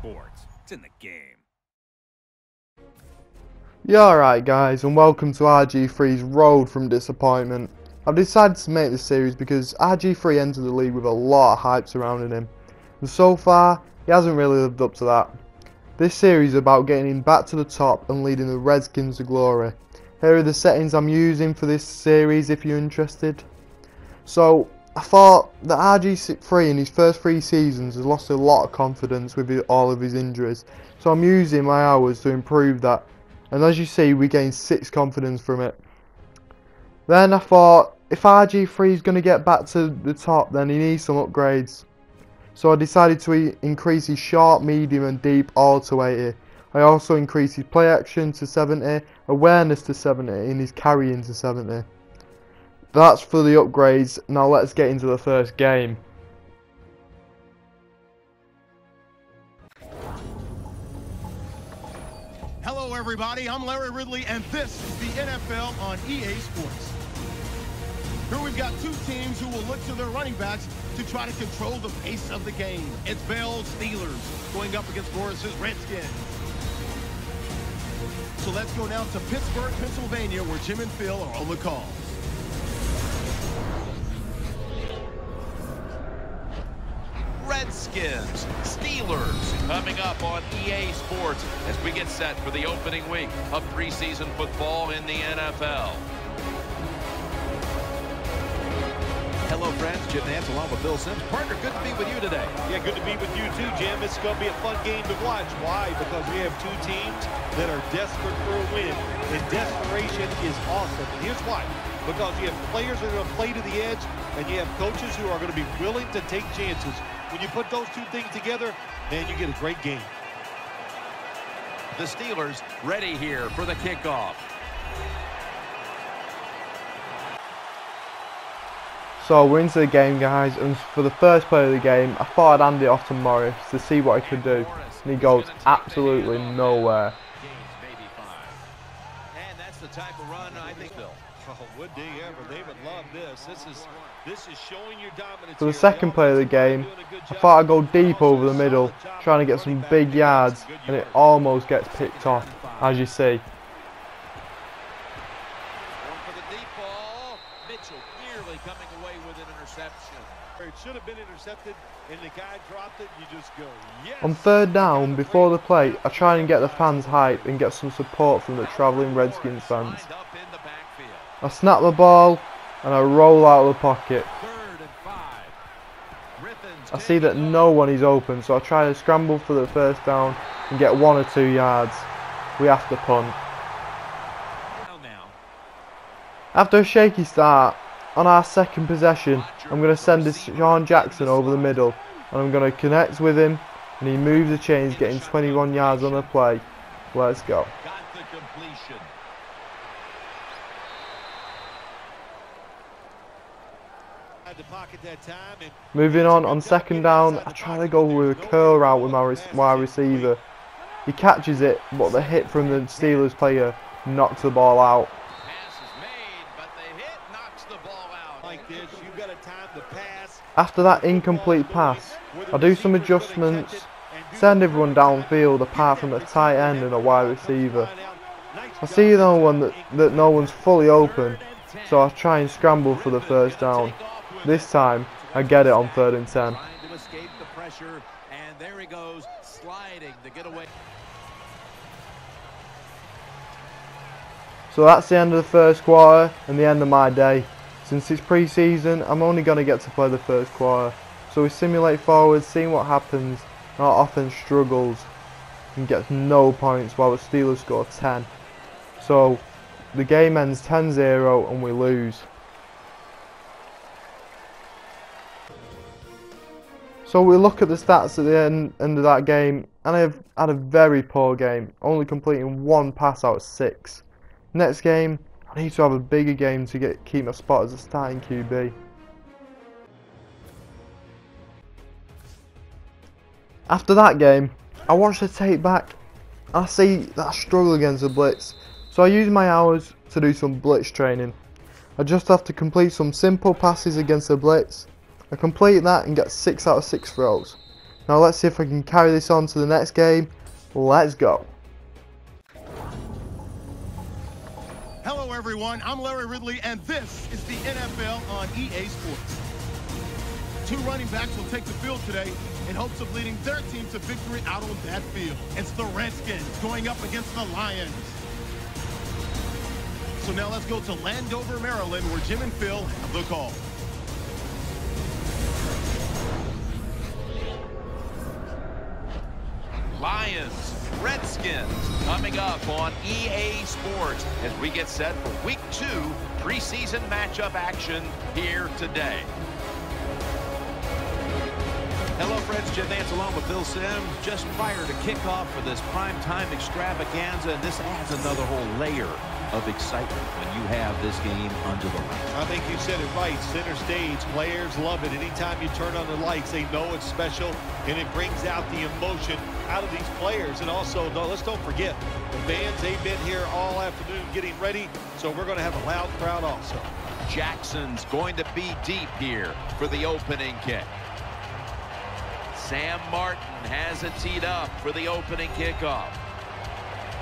sports. It's in the game. Yeah, alright guys, and welcome to RGIII's Road from Disappointment. I've decided to make this series because RGIII entered the league with a lot of hype surrounding him, and so far, he hasn't really lived up to that. This series is about getting him back to the top and leading the Redskins to glory. Here are the settings I'm using for this series if you're interested. So, I thought that RGIII in his first 3 seasons has lost a lot of confidence with all of his injuries, so I'm using my hours to improve that. And as you see, we gained 6 confidence from it. Then I thought, if RGIII is going to get back to the top, then he needs some upgrades. So I decided to increase his short, medium and deep all to 80. I also increased his play action to 70, awareness to 70 and his carrying to 70. That's for the upgrades. Now let's get into the first game. Hello everybody, I'm Larry Ridley and this is the NFL on EA Sports. Here we've got 2 teams who will look to their running backs to try to control the pace of the game. It's Bell's Steelers going up against Morris's Redskins. So let's go now to Pittsburgh, Pennsylvania, where Jim and Phil are on the call. Redskins, Steelers, coming up on EA Sports as we get set for the opening week of preseason football in the NFL. Hello friends, Jim Nance along with Bill Sims. Partner, good to be with you today. Yeah, good to be with you too, Jim. It's going to be a fun game to watch. Why? Because we have 2 teams that are desperate for a win. And desperation is awesome. And here's why. Because you have players that are going to play to the edge, and you have coaches who are going to be willing to take chances. When you put those 2 things together, man, you get a great game. The Steelers ready here for the kickoff. So we're into the game guys, and for the first play of the game I thought I'd hand it off to Morris to see what he could do, and he goes absolutely nowhere. And that's the type of run I think Bill. Oh, would they ever? They would love this. This is showing your dominance. For the second play of the game, I thought I'd go deep over the middle, trying to get some big yards, and it almost gets picked off, as you see. Coming away with an interception. It should have been intercepted, and the guy dropped it. You just go, yes. On third down, before the play, I try and get the fans hype and get some support from the travelling Redskins fans. I snap the ball and I roll out of the pocket. I see that no one is open, so I try to scramble for the first down and get 1 or 2 yards. We have to punt. After a shaky start, on our second possession, I'm going to send this Sean Jackson over the middle, and I'm going to connect with him, and he moves the chains, getting 21 yards on the play. Let's go. Moving on second down, I try to go with a curl route with my wide receiver. He catches it, but the hit from the Steelers player knocks the ball out. After that incomplete pass, I do some adjustments, send everyone downfield apart from a tight end and a wide receiver. I see no one that no one's fully open, so I try and scramble for the first down. This time, I get it on 3rd and 10. So that's the end of the first quarter and the end of my day. Since it's pre-season, I'm only going to get to play the first quarter. So we simulate forward, seeing what happens, and our offense struggles and gets no points while the Steelers score 10. So the game ends 10-0 and we lose. So we look at the stats at the end of that game, and I have had a very poor game, only completing 1 pass out of 6. Next game, I need to have a bigger game to keep my spot as a starting QB. After that game, I watched the tape back and I see that I struggle against the blitz. So I use my hours to do some blitz training. I just have to complete some simple passes against the blitz. I complete that and get 6 out of 6 throws. Now let's see if I can carry this on to the next game. Let's go. Hello everyone, I'm Larry Ridley and this is the NFL on EA Sports. Two running backs will take the field today in hopes of leading their team to victory out on that field. It's the Redskins going up against the Lions. So now let's go to Landover, Maryland, where Jim and Phil have the call. Lions, Redskins, coming up on EA Sports as we get set for Week 2 preseason matchup action here today. Hello, friends. Jim Nance along with Bill Sims. Just prior to kickoff for this primetime extravaganza, and this adds another whole layer of excitement when you have this game under the lights. I think you said it right. Center stage, players love it. Anytime you turn on the lights, they know it's special, and it brings out the emotion out of these players. And also, let's don't forget, the fans, they've been here all afternoon getting ready, so we're going to have a loud crowd also. Jackson's going to be deep here for the opening kick. Sam Martin has it teed up for the opening kickoff.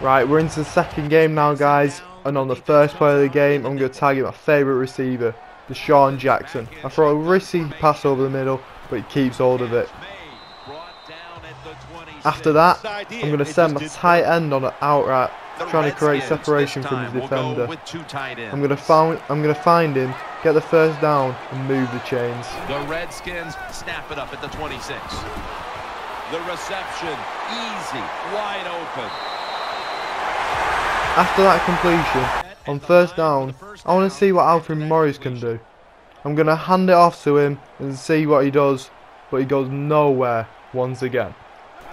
Right, we're into the second game now, guys. And on the first play of the game, I'm going to target my favourite receiver, Deshaun Jackson. I throw a risky pass over the middle, but he keeps hold of it. After that, I'm going to send my tight end on an out route, trying to create separation from his defender. I'm going to find him, get the first down, and move the chains. The Redskins snap it up at the 26. The reception, easy, wide open. After that completion, on first down, I want to see what Alfred Morris can do. I'm going to hand it off to him and see what he does, but he goes nowhere once again.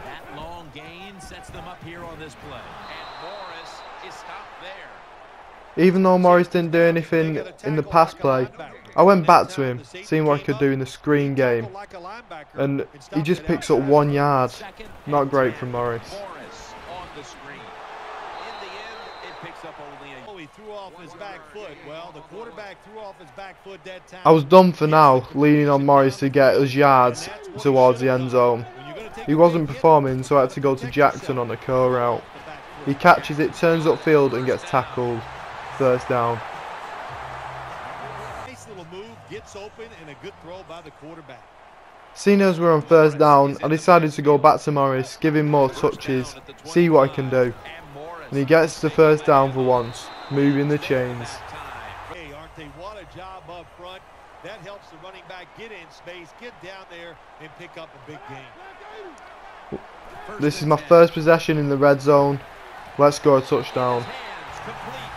That long gain sets them up here on this play. And Morris is stopped there. Even though Morris didn't do anything in the pass play, I went back to him, seeing what I could do in the screen game, and he just picks up 1 yard. Not great from Morris. On the screen. In the end, it picks up only a... He threw off his back foot. Well, the quarterback threw off his back foot that time. I was done for now, leaning on Morris to get us yards towards the end zone. He wasn't performing, so I had to go to Jackson on a curl route. He catches it, turns upfield, and gets tackled. First down. Nice little move, gets open, and a good throw by the quarterback. Seeing as we're on first down, I decided to go back to Morris, give him more touches, see what I can do. And he gets the first down for once, moving the chains. Hey, aren't they? What a job up front. That helps the running back get in space, get down there, and pick up a big gain. This is my first possession in the red zone. Let's score a touchdown.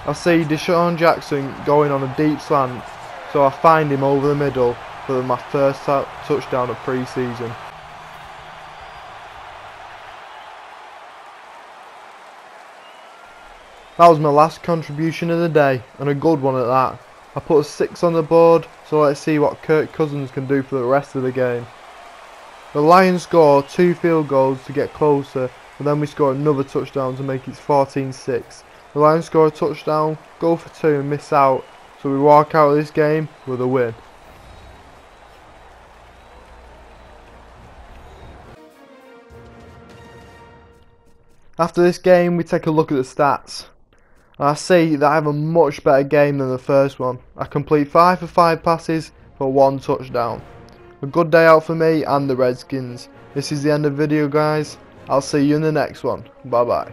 I see Deshaun Jackson going on a deep slant, so I find him over the middle for my first touchdown of pre-season. That was my last contribution of the day, and a good one at that. I put a 6 on the board, so let's see what Kirk Cousins can do for the rest of the game. The Lions score 2 field goals to get closer, and then we score another touchdown to make it 14-6. The Lions score a touchdown, go for 2 and miss out, so we walk out of this game with a win. After this game, we take a look at the stats. And I see that I have a much better game than the first one. I complete 5 for 5 passes for 1 touchdown. A good day out for me and the Redskins. This is the end of the video, guys. I'll see you in the next one. Bye bye.